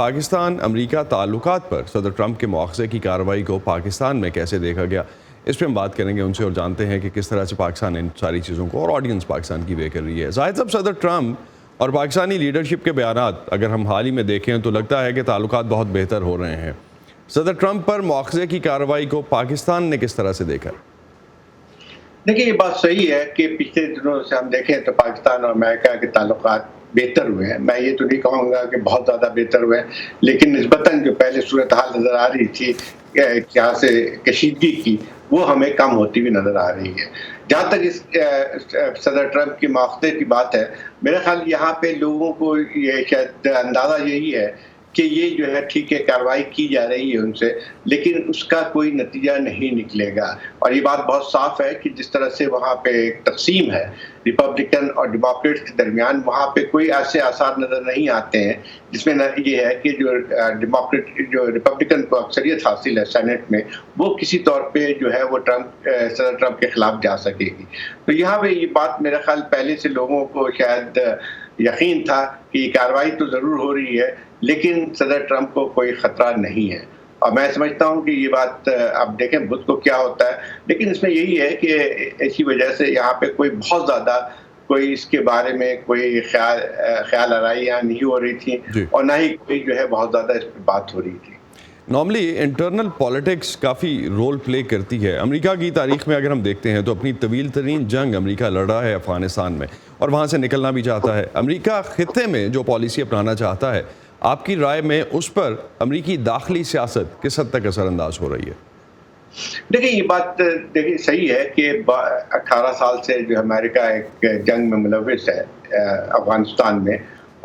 پاکستان امریکہ تعلقات پر صدر ٹرمپ کے مواخذے کی کارروائی کو پاکستان میں کیسے دیکھا گیا، اس پہ ہم بات کریں گے ان سے اور جانتے ہیں کہ کس طرح سے پاکستان ان ساری چیزوں کو اور آڈینس پاکستان کی وے کر رہی ہے۔ زاہد صاحب، صدر ٹرمپ اور پاکستانی لیڈرشپ کے بیانات اگر ہم حال ہی میں دیکھیں تو لگتا ہے کہ تعلقات بہت بہتر ہو رہے ہیں۔ صدر ٹرمپ پر مواخذے کی کارروائی کو پاکستان نے کس طرح سے دیکھا؟ دیکھیں، یہ بات صحیح ہے کہ پچھلے دنوں سے ہم دیکھیں تو پاکستان اور امریکہ کے تعلقات بہتر ہوئے ہیں۔ میں یہ تو نہیں کہوں گا کہ بہت زیادہ بہتر ہوئے ہیں، لیکن نسبتاً جو پہلے صورتحال نظر آ رہی تھی یہاں سے کشیدگی کی، وہ ہمیں کم ہوتی ہوئی نظر آ رہی ہے۔ جہاں تک اس صدر ٹرمپ کی مواخذے کی بات ہے، میرا خیال یہاں پہ لوگوں کو یہ شاید اندازہ یہی ہے کہ یہ جو ہے ٹھیک ہے، کارروائی کی جا رہی ہے ان سے، لیکن اس کا کوئی نتیجہ نہیں نکلے گا۔ اور یہ بات بہت صاف ہے کہ جس طرح سے وہاں پہ ایک تقسیم ہے ریپبلکن اور ڈیموکریٹس کے درمیان، وہاں پہ کوئی ایسے آثار نظر نہیں آتے ہیں جس میں یہ ہے کہ جو ریپبلکن کو اکثریت حاصل ہے سینٹ میں، وہ کسی طور پہ جو ہے وہ صدر ٹرمپ کے خلاف جا سکے گی۔ تو یہاں پہ یہ بات میرا خیال پہلے سے لوگوں کو شاید یقین تھا کہ یہ کارروائی تو ضرور ہو رہی ہے، لیکن صدر ٹرمپ کو کوئی خطرہ نہیں ہے۔ اور میں سمجھتا ہوں کہ یہ بات اب دیکھیں بدھ کو کیا ہوتا ہے، لیکن اس میں یہی ہے کہ اسی وجہ سے یہاں پہ کوئی بہت زیادہ کوئی اس کے بارے میں کوئی خیال آرائیاں نہیں ہو رہی تھی، اور نہ ہی کوئی جو ہے بہت زیادہ اس پہ بات ہو رہی تھی۔ نارملی انٹرنل پالیٹکس کافی رول پلے کرتی ہے۔ امریکہ کی تاریخ میں اگر ہم دیکھتے ہیں تو اپنی طویل ترین جنگ امریکہ لڑ رہا ہے افغانستان میں، اور وہاں سے نکلنا بھی چاہتا ہے۔ امریکہ خطے میں جو پالیسی اپنانا چاہتا ہے، آپ کی رائے میں اس پر امریکی داخلی سیاست کس حد تک اثر انداز ہو رہی ہے؟ دیکھیں، یہ بات دیکھیں صحیح ہے کہ 18 سال سے جو امریکہ ایک جنگ میں ملوث ہے افغانستان میں،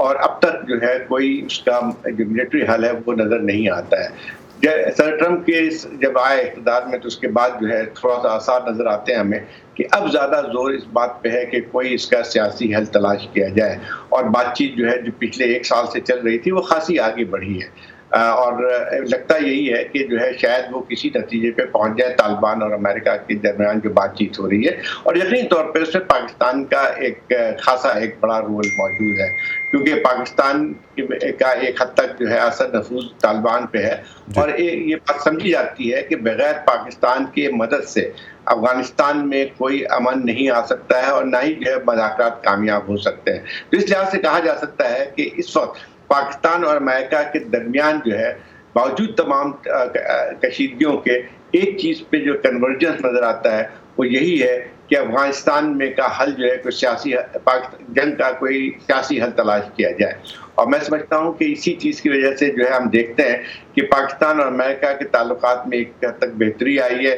اور اب تک جو ہے کوئی اس کا جو ملٹری حل ہے وہ نظر نہیں آتا ہے۔ صدر ٹرمپ کے جب آئے اقتدار میں تو اس کے بعد جو ہے تھوڑا سا آثار نظر آتے ہیں ہمیں کہ اب زیادہ زور اس بات پہ ہے کہ کوئی اس کا سیاسی حل تلاش کیا جائے، اور بات چیت جو ہے جو پچھلے 1 سال سے چل رہی تھی وہ خاصی آگے بڑھی ہے۔ اور لگتا یہی ہے کہ جو ہے شاید وہ کسی نتیجے پہ پہنچ جائے طالبان اور امریکہ کے درمیان جو بات چیت ہو رہی ہے، اور یقینی طور پہ اس میں پاکستان کا ایک خاصا ایک بڑا رول موجود ہے، کیونکہ پاکستان کا ایک حد تک جو ہے اثر نفوذ طالبان پہ ہے، اور یہ بات سمجھی جاتی ہے کہ بغیر پاکستان کی مدد سے افغانستان میں کوئی امن نہیں آ سکتا ہے، اور نہ ہی جو ہے مذاکرات کامیاب ہو سکتے ہیں۔ تو اس لحاظ سے کہا جا سکتا ہے کہ اس وقت پاکستان اور امریکہ کے درمیان جو ہے باوجود تمام کشیدگیوں کے ایک چیز پہ جو کنورجنس نظر آتا ہے وہ یہی ہے کہ افغانستان میں کا حل جو ہے کوئی سیاسی جنگ کا کوئی سیاسی حل تلاش کیا جائے۔ اور میں سمجھتا ہوں کہ اسی چیز کی وجہ سے جو ہے ہم دیکھتے ہیں کہ پاکستان اور امریکہ کے تعلقات میں ایک حد تک بہتری آئی ہے۔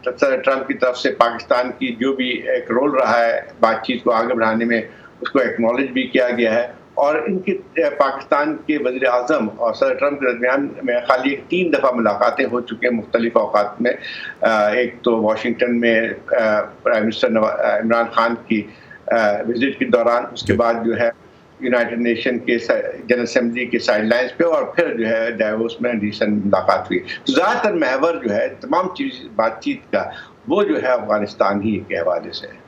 صدر ٹرمپ کی طرف سے پاکستان کی جو بھی ایک رول رہا ہے بات چیت کو آگے بڑھانے میں، اس کو ایکنالج بھی کیا گیا ہے، اور ان کی پاکستان کے وزیر اعظم اور صدر ٹرمپ کے درمیان میں خالی 3 دفعہ ملاقاتیں ہو چکی ہیں مختلف اوقات میں۔ ایک تو واشنگٹن میں پرائم منسٹر عمران خان کی وزٹ کے دوران، اس کے بعد جو ہے یونائٹڈ نیشن کے جنرل اسمبلی کے سائڈ لائنز پہ، اور پھر جو ہے ڈیووس میں ریسنٹ ملاقات ہوئی۔ تو زیادہ تر محور جو ہے تمام چیز بات چیت کا وہ جو ہے افغانستان ہی کے حوالے سے ہے۔